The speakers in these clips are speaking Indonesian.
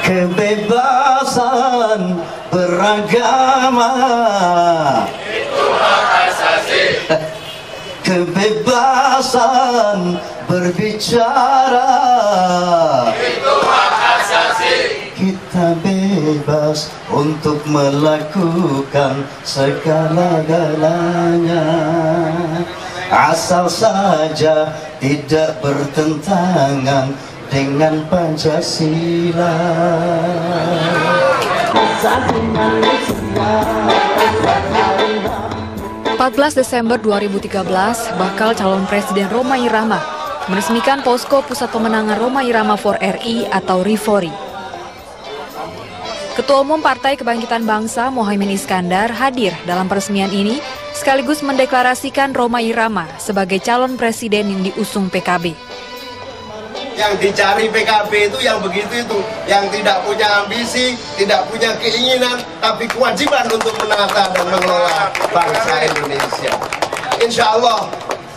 Kebebasan beragama itu hak asasi. Kebebasan berbicara itu hak asasi. Kita bebas untuk melakukan segala-galanya, asal saja tidak bertentangan dengan Pancasila. 14 Desember 2013, bakal calon Presiden Rhoma Irama meresmikan posko Pusat Pemenangan Rhoma Irama for RI atau RIFORI. Ketua Umum Partai Kebangkitan Bangsa Mohaimin Iskandar hadir dalam peresmian ini sekaligus mendeklarasikan Rhoma Irama sebagai calon presiden yang diusung PKB. Yang dicari PKB itu yang begitu itu, yang tidak punya ambisi, tidak punya keinginan, tapi kewajiban untuk menata dan mengelola bangsa Indonesia. Insya Allah,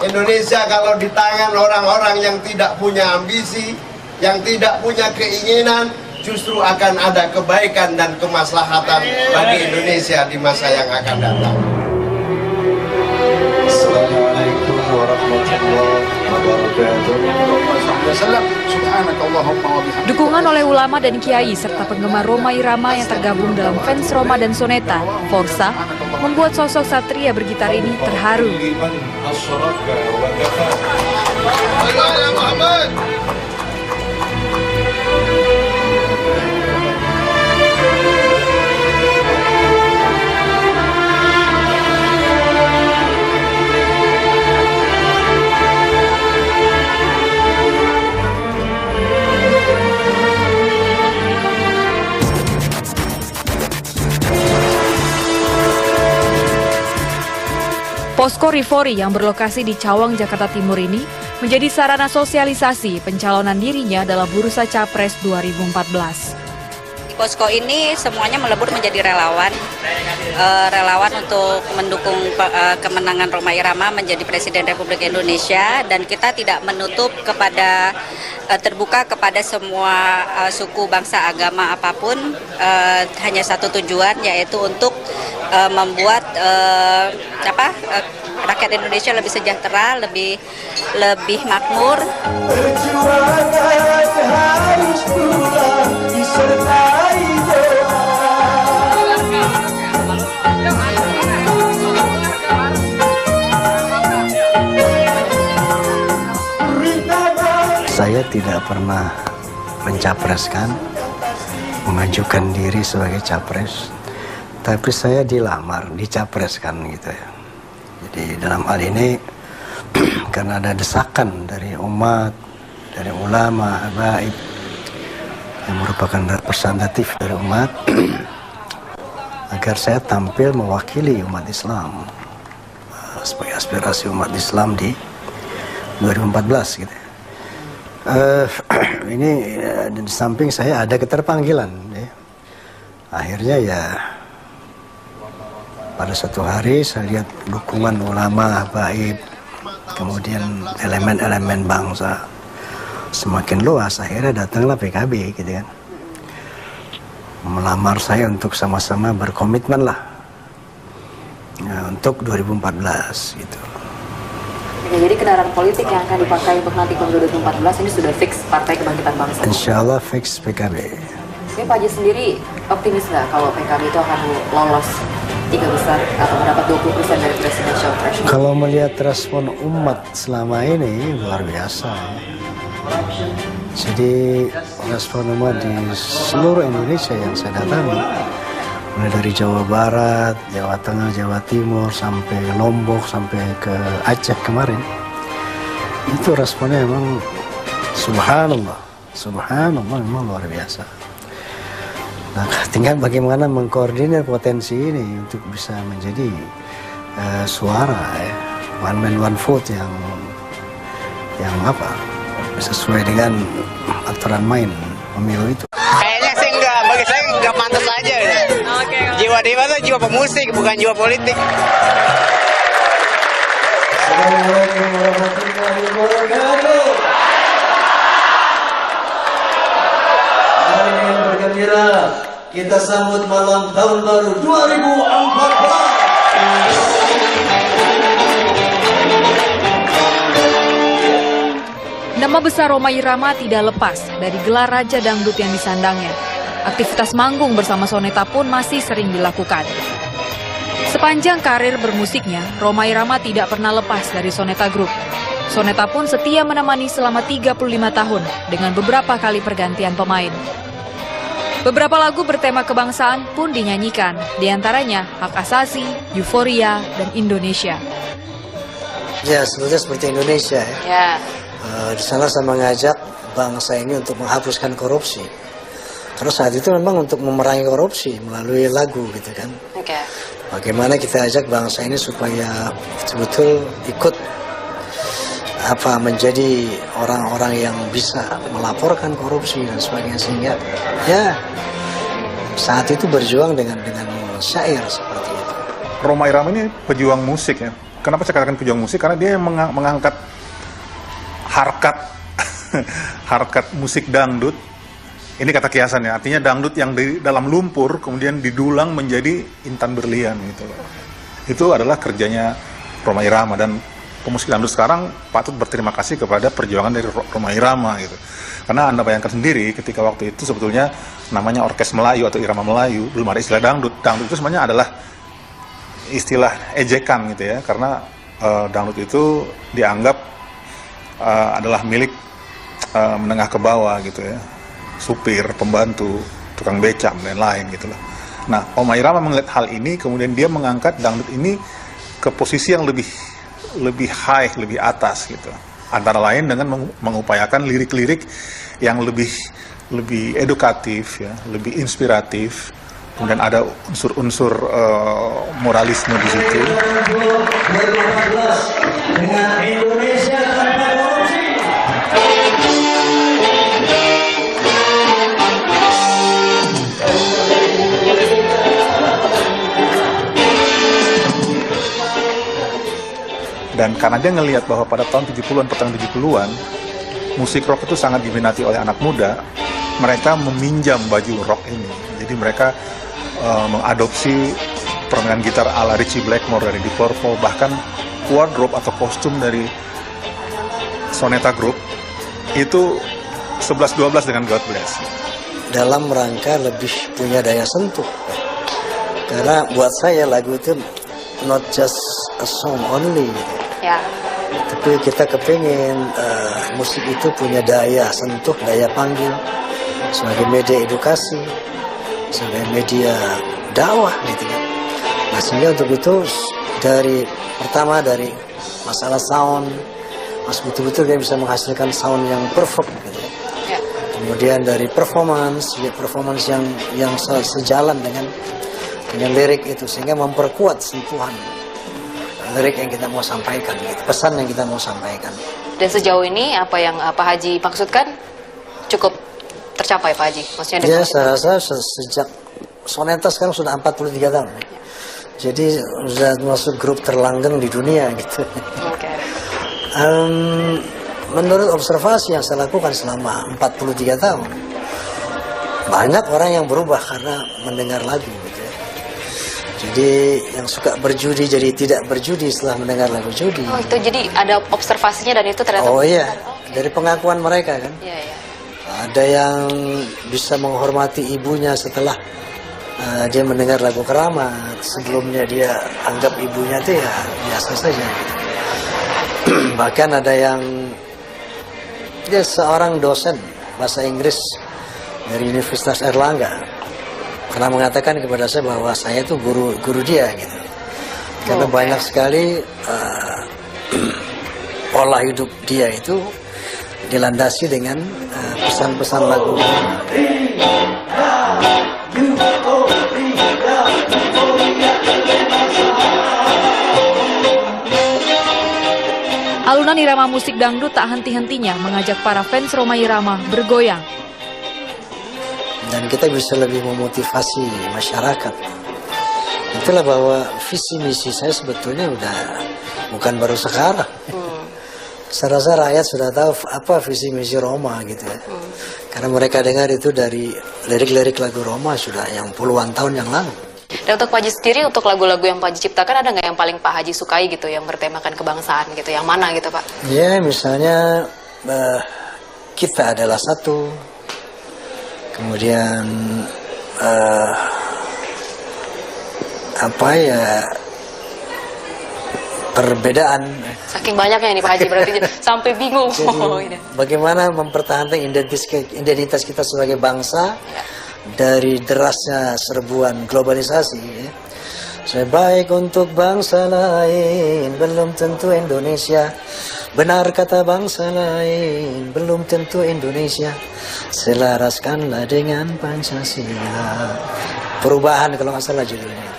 Indonesia kalau di tangan orang-orang yang tidak punya ambisi, yang tidak punya keinginan, justru akan ada kebaikan dan kemaslahatan bagi Indonesia di masa yang akan datang. Assalamualaikum warahmatullahi wabarakatuh. Dukungan oleh ulama dan kiai serta penggemar Rhoma Irama yang tergabung dalam fans Rhoma dan Soneta, Forsa, membuat sosok satria bergitar ini terharu. Posko RIFORI yang berlokasi di Cawang, Jakarta Timur ini menjadi sarana sosialisasi pencalonan dirinya dalam bursa Capres 2014. Di posko ini semuanya melebur menjadi relawan untuk mendukung kemenangan Rhoma Irama menjadi Presiden Republik Indonesia, dan kita tidak menutup kepada terbuka kepada semua suku, bangsa, agama apapun, hanya satu tujuan, yaitu untuk membuat rakyat Indonesia lebih sejahtera, lebih makmur. Saya tidak pernah mencapreskan, mengajukan diri sebagai capres, tapi saya dilamar, dicapreskan gitu ya. Jadi dalam hal ini karena ada desakan dari umat, dari ulama, habaib yang merupakan representatif dari umat agar saya tampil mewakili umat Islam sebagai aspirasi umat Islam di 2014 gitu. Ini di samping saya ada keterpanggilan ya. Akhirnya ya pada suatu hari saya lihat dukungan ulama, habaib, kemudian elemen-elemen bangsa semakin luas, akhirnya datanglah PKB gitu kan, melamar saya untuk sama-sama berkomitmen lah untuk 2014 gitu. Ya, jadi kendaraan politik yang akan dipakai untuk nanti pemilu 2014 ini sudah fix Partai Kebangkitan Bangsa? Insya Allah fix PKB. Tapi Pak Haji sendiri optimis nggak kalau PKB itu akan lolos 3 besar atau mendapat 20% dari presidential threshold? Kalau melihat respon umat selama ini luar biasa ya. Jadi respon umat di seluruh Indonesia yang saya datangi, mulai dari Jawa Barat, Jawa Tengah, Jawa Timur, sampai Lombok, sampai ke Aceh kemarin, itu responnya memang subhanallah, memang luar biasa. Nah, tinggal bagaimana mengkoordinir potensi ini untuk bisa menjadi suara ya, one man one vote yang sesuai dengan aturan main pemilu itu. Kayaknya sih enggak, bagi saya enggak pantas aja. Jiwa Dewa itu jiwa pemusik, bukan jiwa politik. Assalamualaikum warahmatullahi wabarakatuh. Hari ini gembira kita sambut malam tahun baru 2014. Nama besar Rhoma Irama tidak lepas dari gelar Raja Dangdut yang disandangnya. Aktivitas manggung bersama Soneta pun masih sering dilakukan. Sepanjang karir bermusiknya, Rhoma Irama tidak pernah lepas dari Soneta Group. Soneta pun setia menemani selama 35 tahun dengan beberapa kali pergantian pemain. Beberapa lagu bertema kebangsaan pun dinyanyikan, diantaranya Hak Asasi, Euforia, dan Indonesia. Ya, sebetulnya seperti Indonesia ya. Ya. Di sana saya mengajak bangsa ini untuk menghapuskan korupsi. Karena saat itu memang untuk memerangi korupsi melalui lagu gitu kan. Oke. Bagaimana kita ajak bangsa ini supaya betul-betul ikut menjadi orang-orang yang bisa melaporkan korupsi dan sebagainya, sehingga ya saat itu berjuang dengan syair seperti itu. Rhoma Irama ini pejuang musik ya. Kenapa saya katakan pejuang musik? Karena dia mengangkat harkat musik dangdut. Ini kata kiasan ya, artinya dangdut yang di dalam lumpur kemudian didulang menjadi intan berlian gitu loh. Itu adalah kerjanya Rhoma Irama, dan pemusik dangdut sekarang patut berterima kasih kepada perjuangan dari Rhoma Irama gitu. Karena Anda bayangkan sendiri ketika waktu itu sebetulnya namanya orkes Melayu atau irama Melayu, belum ada istilah dangdut. Dangdut itu sebenarnya adalah istilah ejekan gitu ya, karena dangdut itu dianggap adalah milik menengah ke bawah gitu ya, supir, pembantu, tukang becak dan lain gitu loh. Nah, Rhoma Irama melihat hal ini, kemudian dia mengangkat dangdut ini ke posisi yang lebih high, lebih atas gitu. Antara lain dengan mengupayakan lirik-lirik yang lebih edukatif ya, lebih inspiratif. Kemudian ada unsur-unsur moralisme di situ. Dengan Indonesia tanpa korupsi. Dan karena dia ngelihat bahwa pada tahun 70-an, pertengahan 70-an, musik rock itu sangat diminati oleh anak muda, mereka meminjam baju rock ini. Jadi mereka mengadopsi permainan gitar ala Ritchie Blackmore dari Deep Purple, bahkan wardrobe atau kostum dari Soneta Group itu 11-12 dengan God Bless. Dalam rangka lebih punya daya sentuh. Karena buat saya lagu itu not just a song only gitu. Ya. Tapi kita kepingin musik itu punya daya sentuh, daya panggil sebagai media edukasi, sebagai media dakwah gitu kan. Nah, sehingga untuk itu dari masalah sound, betul-betul dia bisa menghasilkan sound yang perfect gitu ya. Kemudian dari performance yang sejalan dengan lirik itu, sehingga memperkuat sentuhan lirik yang kita mau sampaikan gitu, pesan yang kita mau sampaikan. Dan sejauh ini apa yang Pak Haji maksudkan cukup tercapai Pak Haji? Maksudnya ya, saya rasa sejak Soneta sekarang sudah 43 tahun. Jadi sudah masuk grup terlanggeng di dunia gitu. Okay. Menurut observasi yang saya lakukan selama 43 tahun, banyak orang yang berubah karena mendengar lagu gitu ya. Jadi yang suka berjudi jadi tidak berjudi setelah mendengar lagu judi. Oh, itu jadi ada observasinya dan itu ternyata. Oh iya, dari pengakuan mereka kan. Iya, iya. Ada yang bisa menghormati ibunya setelah dia mendengar lagu keramat. Sebelumnya dia anggap ibunya itu ya biasa saja gitu. Bahkan ada yang dia seorang dosen bahasa Inggris dari Universitas Erlangga pernah mengatakan kepada saya bahwa saya itu guru dia gitu. Karena banyak sekali pola hidup dia itu dilandasi dengan pesan-pesan lagu. Alunan irama musik dangdut tak henti-hentinya mengajak para fans Rhoma Irama bergoyang. Dan kita bisa lebih memotivasi masyarakat. Itulah bahwa visi misi saya sebetulnya udah bukan baru sekarang. Saya rasa rakyat sudah tahu apa visi misi Roma gitu ya. Karena mereka dengar itu dari lirik-lirik lagu Roma sudah yang puluhan tahun yang lalu. Dan untuk Pak Haji sendiri, untuk lagu-lagu yang Pak Haji ciptakan, ada nggak yang paling Pak Haji sukai gitu, yang bertemakan kebangsaan gitu, yang mana gitu Pak? Ya misalnya kita adalah satu, kemudian perbedaan. Saking banyaknya ini Pak Haji berarti sampai bingung. Jadi, bagaimana mempertahankan identitas kita sebagai bangsa dari derasnya serbuan globalisasi. Ya. Sebaik untuk bangsa lain belum tentu Indonesia. Benar kata bangsa lain belum tentu Indonesia. Selaraskanlah dengan Pancasila. Perubahan kalau nggak salah judulnya.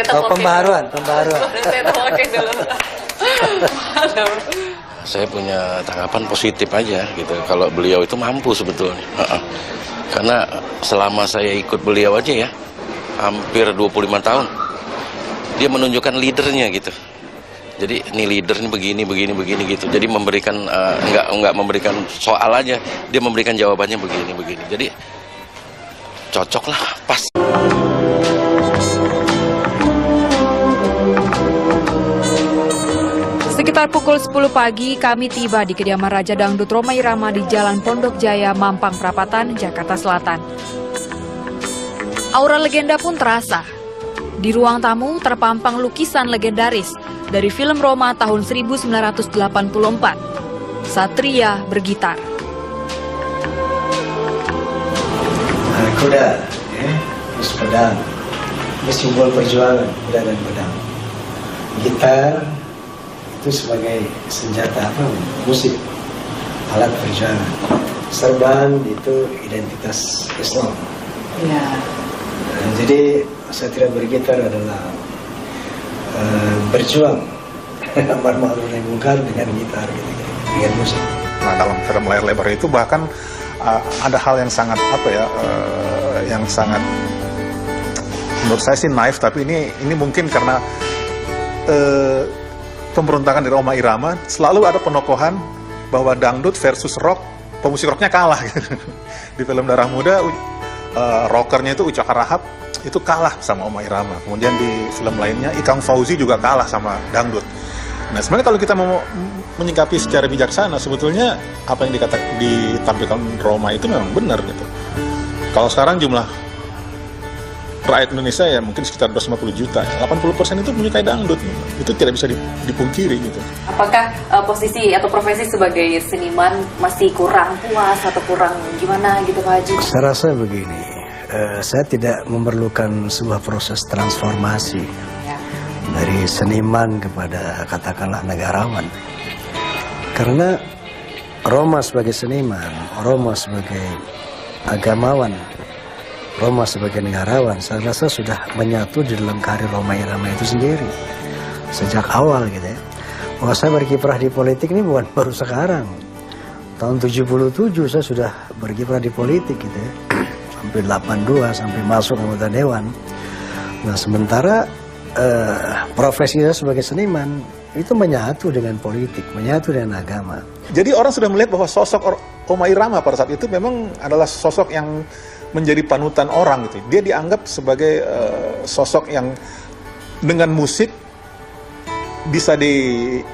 Pembaharuan. Saya punya tanggapan positif aja gitu. Kalau beliau itu mampu sebetulnya. Karena selama saya ikut beliau aja ya, hampir 25 tahun, dia menunjukkan leadernya gitu. Jadi ini leader ini begini gitu. Jadi memberikan nggak memberikan soal aja, dia memberikan jawabannya begini. Jadi cocok lah, pas. Sekitar pukul 10 pagi, kami tiba di kediaman Raja Dangdut Rhoma Irama di Jalan Pondok Jaya, Mampang Perapatan, Jakarta Selatan. Aura legenda pun terasa. Di ruang tamu terpampang lukisan legendaris dari film Roma tahun 1984, Satria bergitar. Kuda, terus pedang, ini simbol perjuangan, kuda dan pedang. Gitar itu sebagai senjata musik, alat perjuangan. Serban itu identitas Islam. Ya. Jadi Satria bergitar adalah berjuang amar ma'ruf nahi munkar dengan gitar, dengan musik. Nah, dalam film layar lebar itu bahkan ada hal yang sangat yang sangat menurut saya sih naif, tapi ini mungkin karena pemberontakan dari Rhoma Irama selalu ada penokohan bahwa dangdut versus rock, pemusik rocknya kalah. Di film Darah Muda, rockernya itu Ucok Rahab itu kalah sama Rhoma Irama. Kemudian di film lainnya Ikang Fauzi juga kalah sama dangdut. Nah sebenarnya kalau kita mau menyikapi secara bijaksana, sebetulnya apa yang ditampilkan Rhoma itu memang benar gitu. Kalau sekarang jumlah rakyat Indonesia ya mungkin sekitar 250 juta, 80% itu menyukai dangdut, itu tidak bisa dipungkiri gitu. Apakah posisi atau profesi sebagai seniman masih kurang puas atau kurang gimana gitu Pak Haji? Saya rasa begini, saya tidak memerlukan sebuah proses transformasi dari seniman kepada katakanlah negarawan. Karena Rhoma sebagai seniman, Rhoma sebagai agamawan, Rhoma sebagai negarawan, saya rasa sudah menyatu di dalam karir Rhoma Irama itu sendiri sejak awal gitu ya. Bahwa saya berkiprah di politik ini bukan baru sekarang. Tahun 77 saya sudah berkiprah di politik gitu ya. Sampai 82 sampai masuk anggota dewan. Nah sementara profesi saya sebagai seniman itu menyatu dengan politik, menyatu dengan agama. Jadi orang sudah melihat bahwa sosok Rhoma Irama pada saat itu memang adalah sosok yang menjadi panutan orang gitu. Dia dianggap sebagai sosok yang dengan musik bisa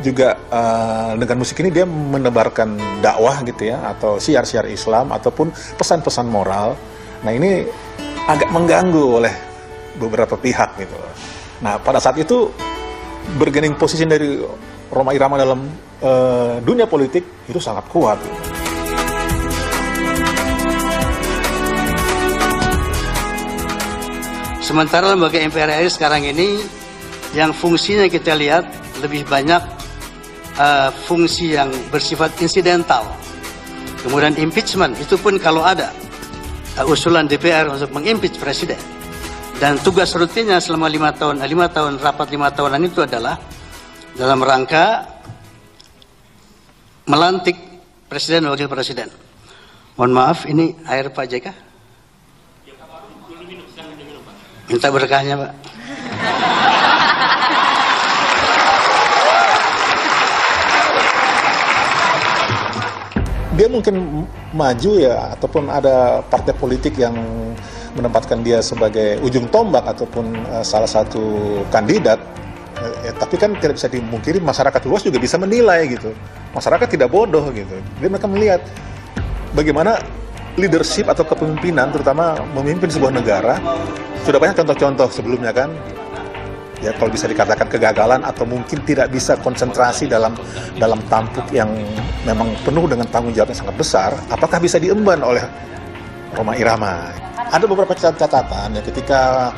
juga dengan musik ini dia menebarkan dakwah gitu ya, atau siar-siar Islam ataupun pesan-pesan moral. Nah ini agak mengganggu oleh beberapa pihak gitu. Nah pada saat itu bargaining position dari Rhoma Irama dalam dunia politik itu sangat kuat. Gitu. Sementara lembaga MPR RI sekarang ini yang fungsinya kita lihat lebih banyak fungsi yang bersifat insidental. Kemudian impeachment itu pun kalau ada usulan DPR untuk mengimpeach presiden. Dan tugas rutinnya selama 5 tahun rapat 5 tahunan itu adalah dalam rangka melantik presiden dan wakil presiden. Mohon maaf, ini air Pak JK. Minta berkahnya Pak. dia mungkin maju ya, ataupun ada partai politik yang menempatkan dia sebagai ujung tombak ataupun salah satu kandidat, tapi kan tidak bisa dimungkiri masyarakat luas juga bisa menilai gitu. Masyarakat tidak bodoh gitu. Jadi mereka melihat bagaimana leadership atau kepemimpinan, terutama memimpin sebuah negara, sudah banyak contoh-contoh sebelumnya kan. Ya kalau bisa dikatakan kegagalan atau mungkin tidak bisa konsentrasi dalam tampuk yang memang penuh dengan tanggung jawab yang sangat besar, apakah bisa diemban oleh Rhoma Irama? Ada beberapa catatan ya, ketika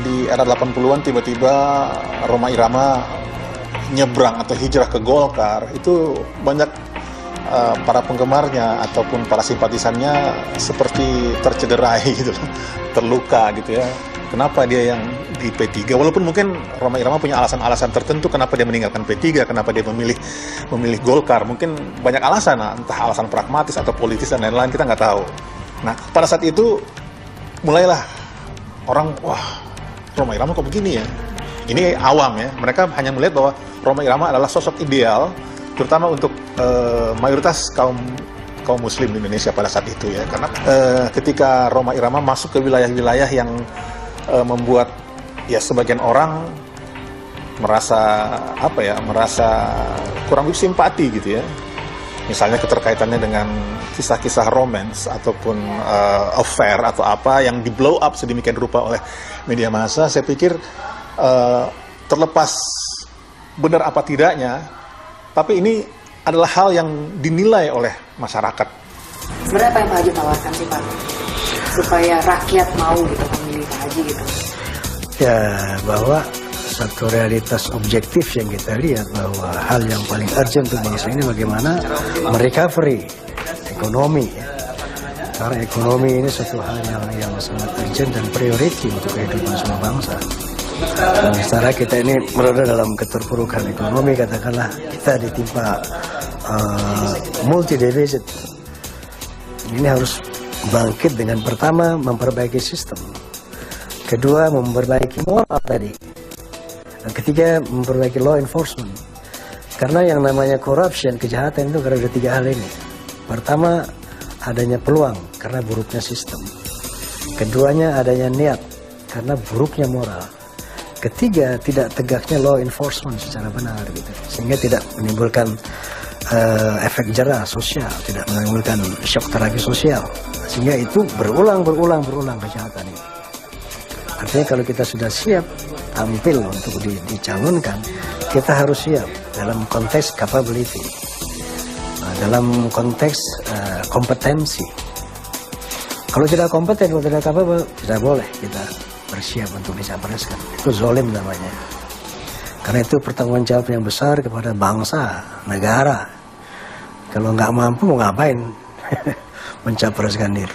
di era 80-an tiba-tiba Rhoma Irama nyebrang atau hijrah ke Golkar, itu banyak para penggemarnya ataupun para simpatisannya seperti tercederai gitu, terluka gitu ya. Kenapa dia yang di P3? Walaupun mungkin Rhoma Irama punya alasan-alasan tertentu kenapa dia meninggalkan P3, kenapa dia memilih Golkar. Mungkin banyak alasan, entah alasan pragmatis atau politis dan lain-lain, kita nggak tahu. Nah, pada saat itu mulailah orang, wah, Rhoma Irama kok begini ya? Ini awam ya. Mereka hanya melihat bahwa Rhoma Irama adalah sosok ideal, terutama untuk mayoritas kaum Muslim di Indonesia pada saat itu ya. Karena ketika Rhoma Irama masuk ke wilayah-wilayah yang membuat ya sebagian orang merasa kurang simpati gitu ya. Misalnya keterkaitannya dengan kisah-kisah romance ataupun affair atau apa yang di blow up sedemikian rupa oleh media massa, saya pikir terlepas benar apa tidaknya, tapi ini adalah hal yang dinilai oleh masyarakat. Sebenarnya apa yang Pak Haji tawarkan sih Pak, supaya rakyat mau gitu memilih Pak Haji gitu? Ya, bahwa satu realitas objektif yang kita lihat bahwa hal yang paling urgent untuk bangsa ini bagaimana merecovery ekonomi. Karena ekonomi ini satu hal yang sangat urgent dan priority untuk kehidupan semua bangsa. Dan secara kita ini berada dalam keterpurukan ekonomi, katakanlah kita ditimpa multi defisit. Ini harus bangkit dengan pertama memperbaiki sistem, kedua memperbaiki moral tadi, dan ketiga memperbaiki law enforcement. Karena yang namanya corruption, kejahatan itu karena ada tiga hal ini. Pertama, adanya peluang karena buruknya sistem. Keduanya adanya niat karena buruknya moral. Ketiga, tidak tegaknya law enforcement secara benar gitu. Sehingga tidak menimbulkan efek jerah sosial, tidak menimbulkan shock terapi sosial. Sehingga itu berulang kejahatan ini. Artinya kalau kita sudah siap tampil untuk dicalonkan, kita harus siap dalam konteks capability, dalam konteks kompetensi. Kalau tidak kompeten, kalau tidak capable, tidak boleh kita bersiap untuk dicapreskan. Itu zolim namanya. Karena itu pertanggungan jawab yang besar kepada bangsa, negara. Kalau nggak mampu, mau ngapain mencapreskan diri.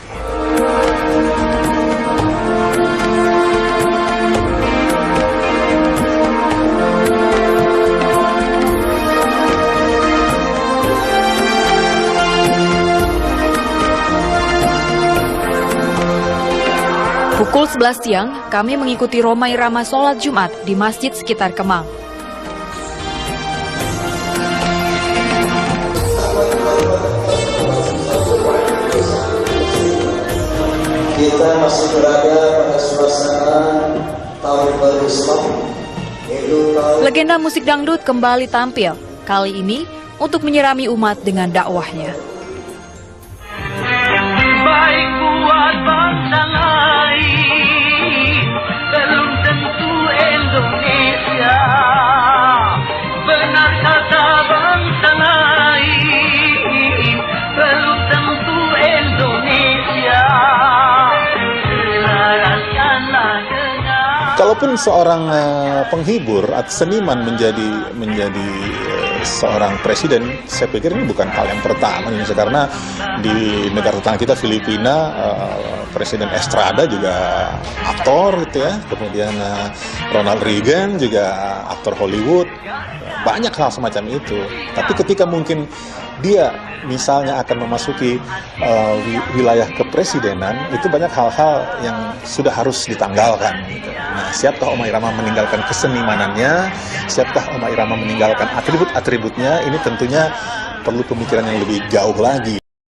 Pukul 11 siang, kami mengikuti Rhoma Irama sholat Jumat di masjid sekitar Kemang. Kita masih berada pada suasana tahun baru Islam. Legenda musik dangdut kembali tampil, kali ini untuk menyirami umat dengan dakwahnya. Baik buat bangsa lain, belum tentu Indonesia. Benar kata bangsa lain, belum tentu Indonesia. Selaraskanlah dengan. Kalaupun seorang penghibur atau seniman menjadi seorang presiden, saya pikir ini bukan hal yang pertama di Indonesia, karena di negara tetangga kita Filipina, Presiden Estrada juga aktor gitu ya, kemudian Ronald Reagan juga aktor Hollywood, banyak hal semacam itu. Tapi ketika mungkin dia misalnya akan memasuki wilayah kepresidenan, itu banyak hal-hal yang sudah harus ditanggalkan gitu. Nah, siapkah Rhoma Irama meninggalkan kesenimanannya? Siapkah Rhoma Irama meninggalkan atribut-atributnya? Ini tentunya perlu pemikiran yang lebih jauh lagi.